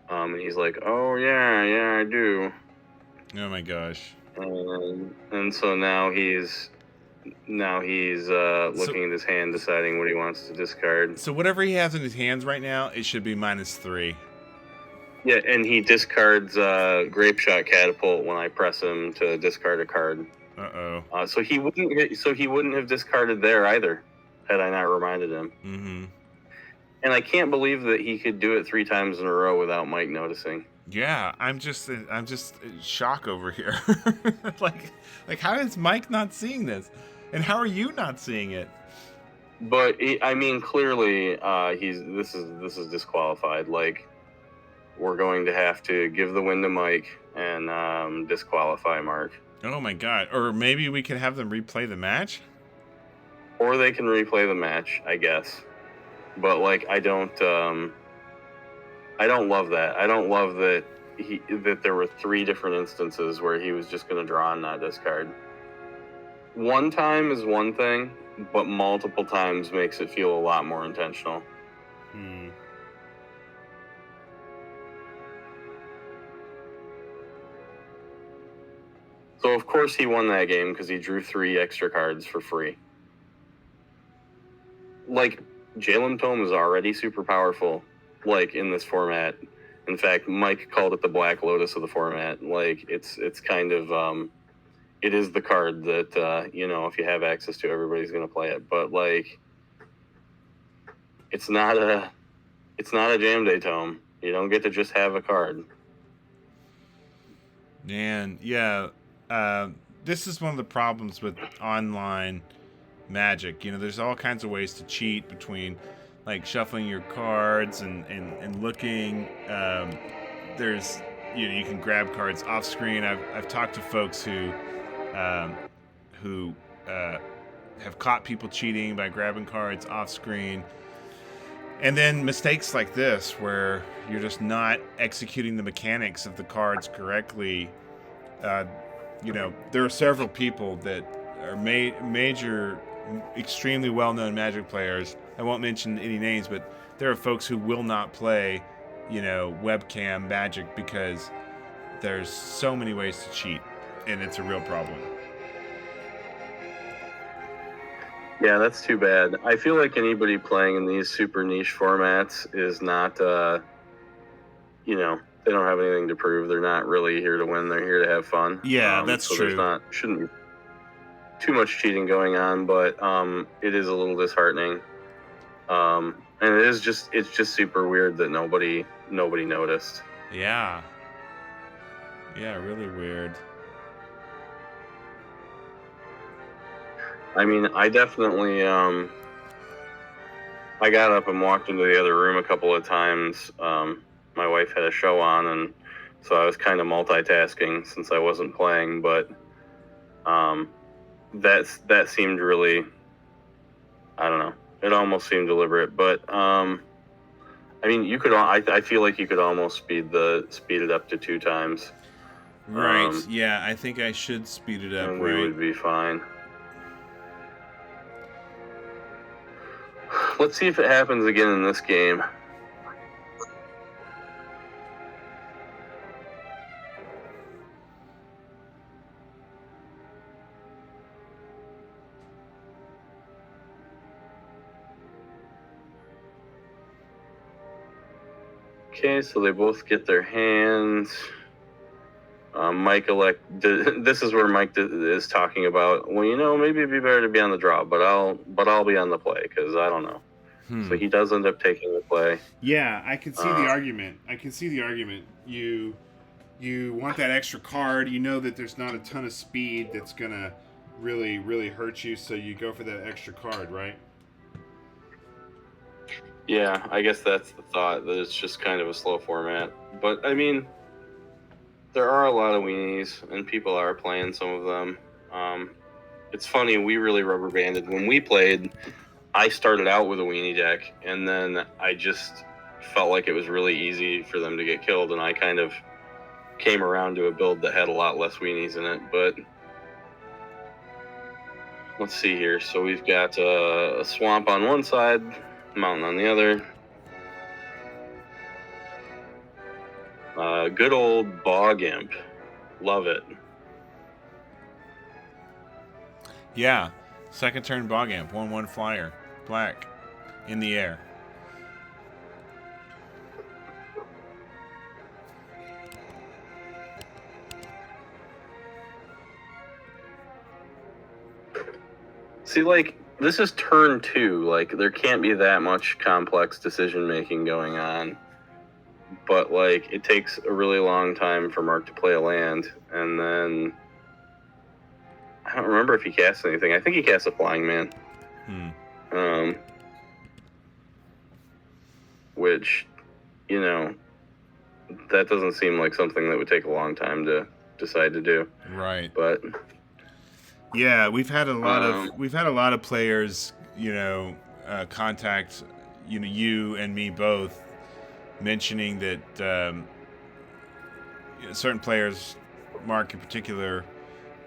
And he's like, oh, yeah, I do. Oh, my gosh. And so now he's looking at his hand, deciding what he wants to discard. So whatever he has in his hands right now, it should be -3. Yeah, and he discards Grape Shot Catapult when I press him to discard a card. Uh-oh. So he wouldn't have discarded there either, had I not reminded him. Mm-hmm. And I can't believe that he could do it 3 times in a row without Mike noticing. Yeah, I'm just in shock over here. like how is Mike not seeing this, and how are you not seeing it? But I mean, clearly, this is disqualified. Like, we're going to have to give the win to Mike and disqualify Mark. Oh my god! Or maybe we could have them replay the match. Or they can replay the match, I guess. But like, I don't love that. I don't love that that there were 3 different instances where he was just going to draw and not discard. One time is one thing, but multiple times makes it feel a lot more intentional. So of course he won that game because he drew 3 extra cards for free. Like, Jalen Tome is already super powerful, like, in this format. In fact, Mike called it the Black Lotus of the format. Like, it's kind of, it is the card that, if you have access to, everybody's going to play it. But, like, it's not a Jam Day Tome. You don't get to just have a card. Man, yeah. This is one of the problems with online Magic. There's all kinds of ways to cheat between, like, shuffling your cards and looking. There's, you can grab cards off screen. I've talked to folks who have caught people cheating by grabbing cards off screen. And then mistakes like this, where you're just not executing the mechanics of the cards correctly. There are several people that are major, extremely well-known Magic players. I won't mention any names, but there are folks who will not play, webcam Magic because there's so many ways to cheat, and it's a real problem. Yeah, that's too bad. I feel like anybody playing in these super niche formats is not, they don't have anything to prove. They're not really here to win. They're here to have fun. Yeah, that's so true. Shouldn't be too much cheating going on, but it is a little disheartening. And it's just super weird that nobody noticed. Yeah. Yeah, really weird. I mean, I definitely I got up and walked into the other room a couple of times. My wife had a show on, and so I was kind of multitasking since I wasn't playing, but that seemed really, I don't know, it almost seemed deliberate, but I mean, I feel like you could almost speed it up to 2 times. Right. Yeah, I think I should speed it up. And we would be fine. Let's see if it happens again in this game. Okay, so they both get their hands. Mike this is where Mike is talking about, well, maybe it'd be better to be on the draw, but I'll be on the play because I don't know. So he does end up taking the play. Yeah, I can see the argument. You want that extra card. You know that there's not a ton of speed that's gonna really, really hurt you, so you go for that extra card, right? Yeah, I guess that's the thought, that it's just kind of a slow format. But, I mean, there are a lot of weenies, and people are playing some of them. It's funny, we really rubber banded. When we played, I started out with a weenie deck, and then I just felt like it was really easy for them to get killed, and I kind of came around to a build that had a lot less weenies in it. But let's see here. So we've got a swamp on one side, mountain on the other. Good old Bog Imp. Love it. Yeah. Second turn Bog Imp. 1/1 flyer. Black. In the air. See, like, this is turn 2. Like, there can't be that much complex decision-making going on. But, like, it takes a really long time for Mark to play a land. And then... I don't remember if he casts anything. I think he casts a Flying Man. Which, you know, that doesn't seem like something that would take a long time to decide to do. Right. But... Yeah, we've had a lot of players, you know, contact, you know, you and me both, mentioning that certain players, Mark in particular,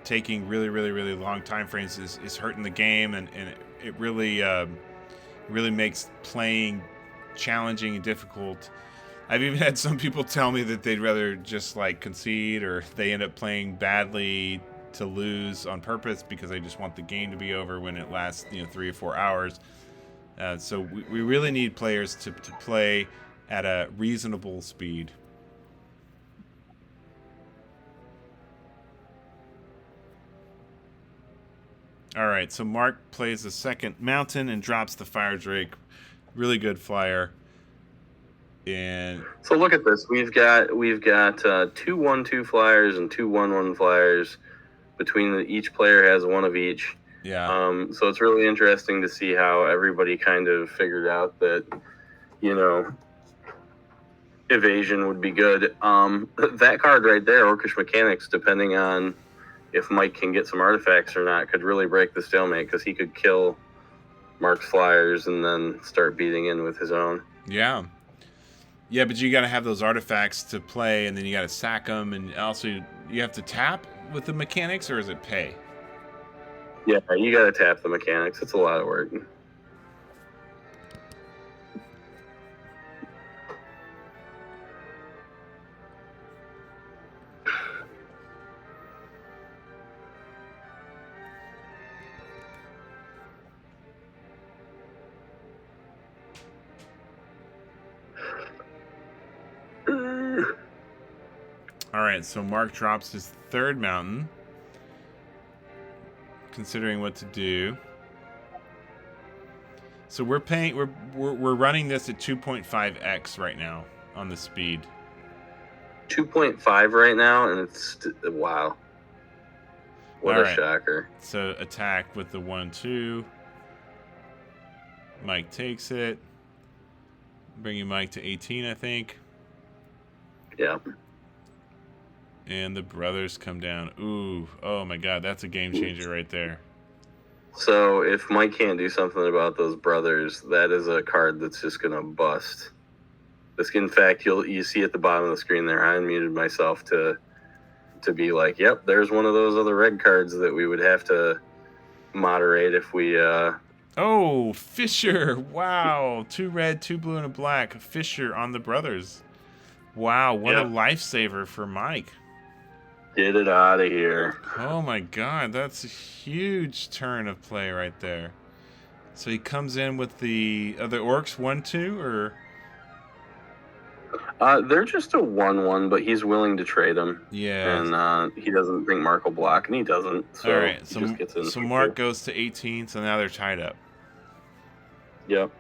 taking really long time frames is hurting the game, and it really makes playing challenging and difficult. I've even had some people tell me that they'd rather just like concede, or they end up playing badly to lose on purpose because they just want the game to be over when it lasts, you know, 3 or 4 hours. So we really need players to play at a reasonable speed. All right, so Mark plays the second mountain and drops the Fire Drake. Really good flyer. And so look at this. We've got 2 1/2 flyers and 2 1/1 flyers. Each player has one of each. Yeah. So it's really interesting to see how everybody kind of figured out that, you know, evasion would be good. That card right there, Orcish Mechanics, depending on if Mike can get some artifacts or not, could really break the stalemate, because he could kill Mark's flyers and then start beating in with his own. Yeah. Yeah, but you got to have those artifacts to play, and then you got to sack them, and also you have to tap with the mechanics, or is it pay? Yeah, you got to tap the mechanics. It's a lot of work. All right, so Mark drops his third mountain, considering what to do. So we're running this at 2.5x right now on the speed. 2.5 right now, and it's wow. What a shocker. So attack with the 1/2. Mike takes it. Bringing Mike to 18, I think. Yeah. And the brothers come down. Ooh, oh my God, that's a game changer right there. So if Mike can't do something about those brothers, that is a card that's just gonna bust. In fact, you see at the bottom of the screen there, I unmuted myself to be like, yep, there's one of those other red cards that we would have to moderate if we. Oh, Fisher! Wow, 2 red, 2 blue, and a black. Fisher on the brothers. Wow, what a lifesaver for Mike. Get it out of here. Oh my God, that's a huge turn of play right there. So he comes in with the orcs 1/2, or? They're just a 1/1, but he's willing to trade them. Yeah. And he doesn't think Mark will block, and he doesn't. So all right, he just gets in. So Mark goes to 18, so now they're tied up. Yep.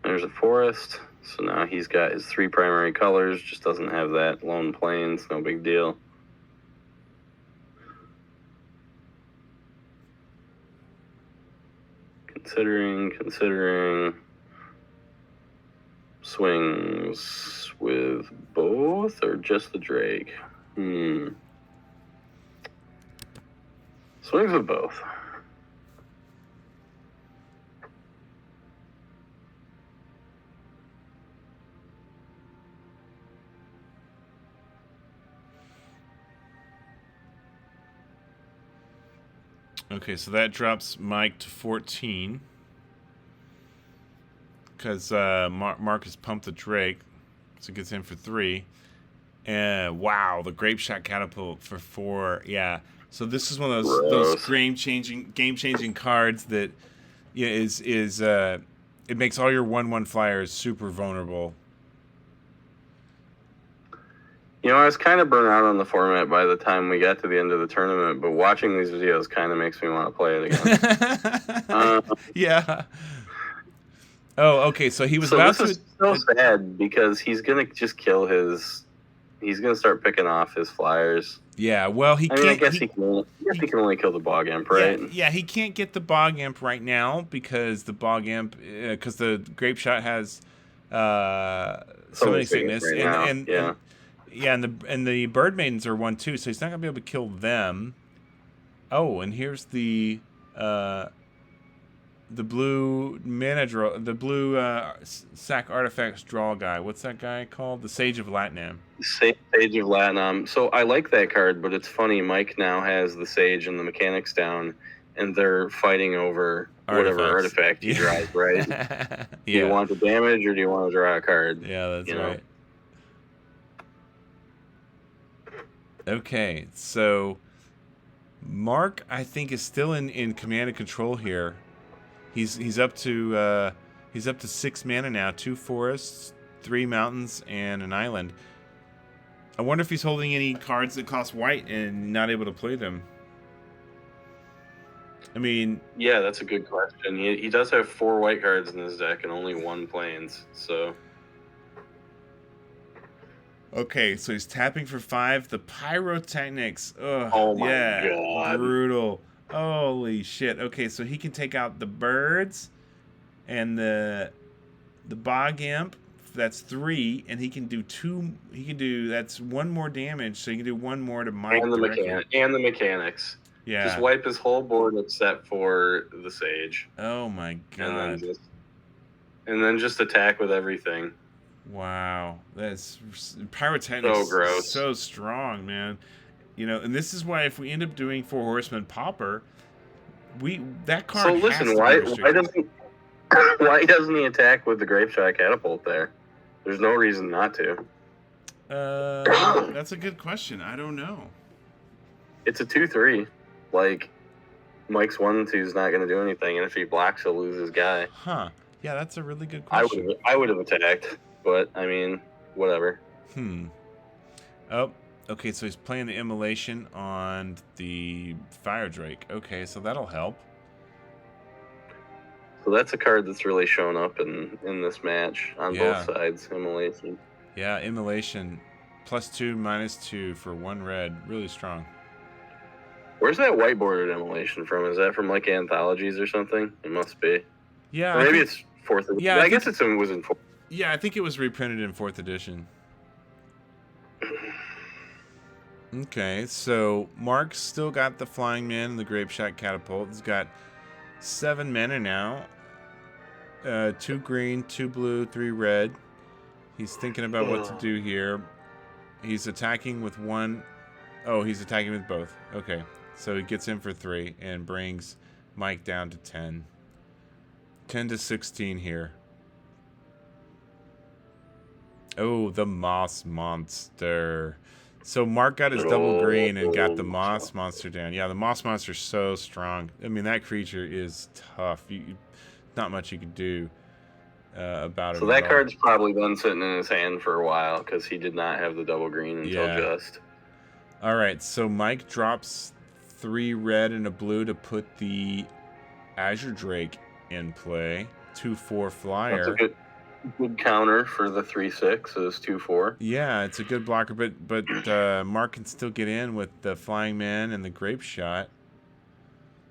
There's a forest, so now he's got his 3 primary colors, just doesn't have that lone plains, no big deal. Considering swings with both or just the Drake? Swings with both. Okay, so that drops Mike to 14. Because Mark has pumped the Drake. So it gets in for 3. And wow, the Grape Shot Catapult for 4. Yeah. So this is one of those game changing cards that is it makes all your 1/1 flyers super vulnerable. You know, I was kind of burnt out on the format by the time we got to the end of the tournament, but watching these videos kind of makes me want to play it again. Yeah. Oh, okay. So he was so about this is so sad because he's gonna just kill his. He's gonna start picking off his flyers. Yeah. Well, he can't. I guess he can only kill the Bog Imp, right? Yeah. He can't get the Bog Imp right now because the Bog Imp, because the Grape Shot has so many sickness, right and the Bird Maidens are 1/2, so he's not gonna be able to kill them. Oh, and here's the blue mana draw, the blue sack artifacts draw guy. What's that guy called? The Sage of Latnam. Sage of Latnam. So I like that card, but it's funny. Mike now has the Sage and the mechanics down, and they're fighting over whatever artifact he draws, right? Do you want the damage or do you want to draw a card? Yeah, that's right. Okay, so Mark, I think, is still in command and control here. He's up to 6 mana now, 2 forests, 3 mountains, and an island. I wonder if he's holding any cards that cost white and not able to play them. I mean, yeah, that's a good question. He does have 4 white cards in his deck and only 1 plains, so. Okay, so he's tapping for 5. The Pyrotechnics. Ugh, oh my god. Brutal. Holy shit. Okay, so he can take out the birds and the Bog Imp. That's 3, and he can do 2. That's 1 more damage, so he can do 1 more to Mike. And the mechanics. Yeah. Just wipe his whole board except for the Sage. Oh my god. And then just attack with everything. Wow, that's Pyrotechnics. So gross. So strong, man. You know, and this is why if we end up doing Four Horsemen Pauper, that card. So listen, why doesn't he attack with the Grape Shot Catapult there? There's no reason not to. That's a good question. I don't know. It's a 2/3. Like, Mike's 1/2 is not going to do anything, and if he blocks, he'll lose his guy. Huh. Yeah, that's a really good question. I would have attacked, but, I mean, whatever. Oh, okay, so he's playing the Immolation on the Fire Drake. Okay, so that'll help. So that's a card that's really shown up in this match on both sides, Immolation. Yeah, Immolation. +2, -2 for 1 red. Really strong. Where's that white-bordered Immolation from? Is that from, like, Anthologies or something? It must be. Yeah. Or maybe it's 4th edition. Yeah, I guess it was in 4th. Yeah, I think it was reprinted in 4th edition. Okay, so Mark's still got the Flying Man and the Grape Shot Catapult. He's got 7 mana now. 2 green, 2 blue, 3 red. He's thinking about what to do here. He's attacking with 1. Oh, he's attacking with both. Okay, so he gets in for 3 and brings Mike down to 10. 10 to 16 here. Oh, the Moss Monster. So Mark got his double green and got the Moss Monster down. Yeah, the Moss Monster's so strong. I mean, that creature is tough. Not much you could do about it. So that card's probably been sitting in his hand for a while because he did not have the double green until just. All right, so Mike drops 3 red and a blue to put the Azure Drake in play. 2/4 flyer. That's a good counter for the 3/6 is 2/4. Yeah, it's a good blocker, but Mark can still get in with the Flying Man and the Grape Shot.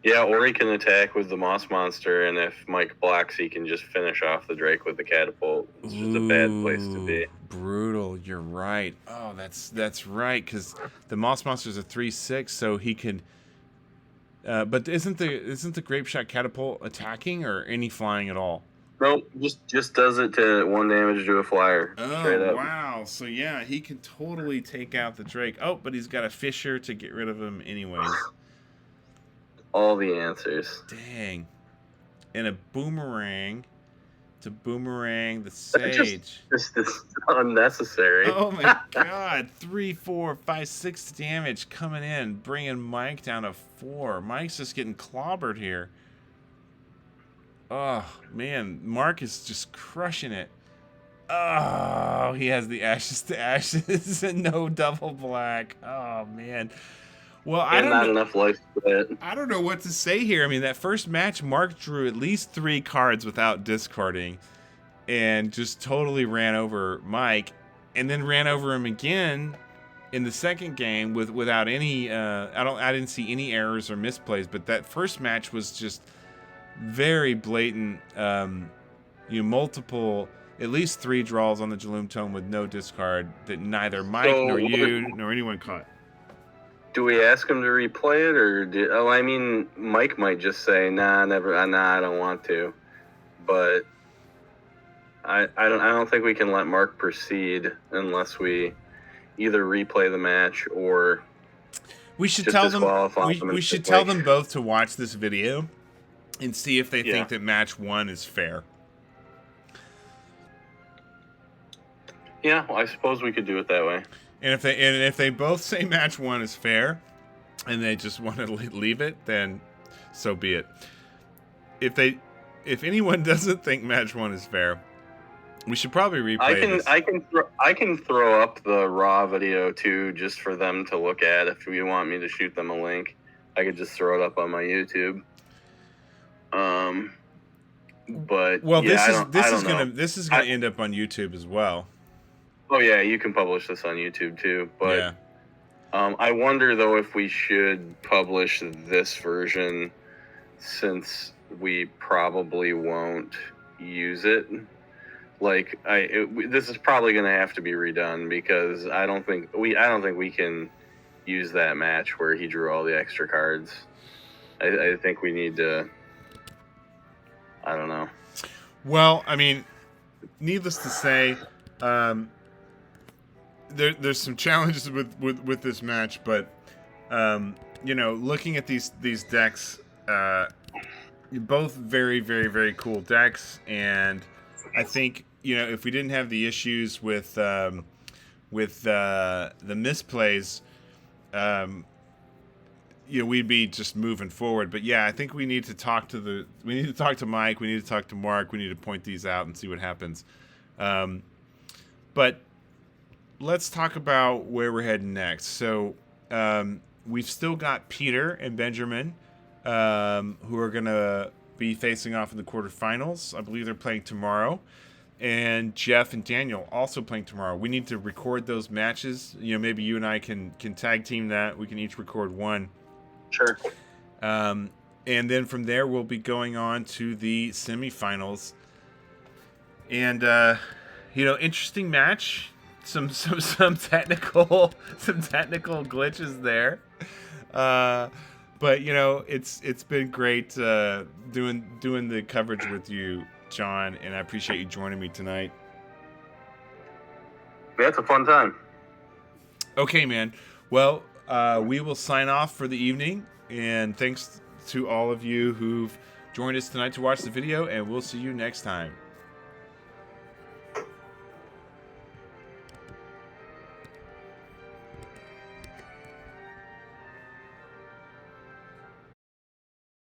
Yeah, or he can attack with the Moss Monster, and if Mike blocks, he can just finish off the Drake with the Catapult. It's just a bad place to be. Brutal, you're right. Oh, that's right, because the Moss Monster's a 3/6, so he can. But isn't the Grape Shot Catapult attacking or any flying at all? Nope, just does it to 1 damage to a flyer. Oh, wow. So, yeah, he can totally take out the Drake. Oh, but he's got a Fisher to get rid of him anyways. All the answers. Dang. And a Boomerang to boomerang the Sage. This is unnecessary. Oh, my God. 3, 4, 5, 6 damage coming in, bringing Mike down to 4. Mike's just getting clobbered here. Oh, man. Mark is just crushing it. Oh, he has the ashes to ashes and no double black. Oh, man. Well, I And don't not know. enough life for it. I don't know what to say here. I mean, that first match, Mark drew at least 3 cards without discarding and just totally ran over Mike, and then ran over him again in the second game without any I didn't see any errors or misplays, but that first match was just very blatant, multiple, at least 3 draws on the Jaloom Tome with no discard that neither Mike nor you nor anyone caught. Do we ask him to replay it, or I mean, Mike might just say, "Nah, never. Nah, I don't want to." But I don't think we can let Mark proceed unless we either replay the match or we should just tell them. disqualify them We and should say, tell them both to watch this video and see if they Yeah. think that match 1 is fair. Yeah, well, I suppose we could do it that way. And if they both say match 1 is fair, and they just want to leave it, then so be it. If anyone doesn't think match 1 is fair, we should probably replay this. I can throw up the raw video too, just for them to look at. If you want me to shoot them a link, I could just throw it up on my YouTube. But Well, yeah, this is gonna end up on YouTube as well. Oh yeah, you can publish this on YouTube too. But Yeah. I wonder though if we should publish this version, since we probably won't use it. Like this is probably going to have to be redone, because I don't think we can use that match where he drew all the extra cards. I think we need to. I don't know. Well, I mean, needless to say, there's some challenges with this match, but looking at these decks, both very, very, very cool decks, and I think if we didn't have the issues with the misplays, we'd be just moving forward. But yeah, I think we need to talk to Mike, we need to talk to Mark, we need to point these out and see what happens. But let's talk about where we're heading next. So we've still got Peter and Benjamin, who are going to be facing off in the quarterfinals. I believe they're playing tomorrow. And Jeff and Daniel also playing tomorrow. We need to record those matches. Maybe you and I can tag team that. We can each record one. Sure. And then from there, we'll be going on to the semifinals. And interesting match. Some technical glitches there. But it's been great doing the coverage with you, John, and I appreciate you joining me tonight. Yeah, it's a fun time. Okay, man. Well, we will sign off for the evening, and thanks to all of you who've joined us tonight to watch the video, and we'll see you next time.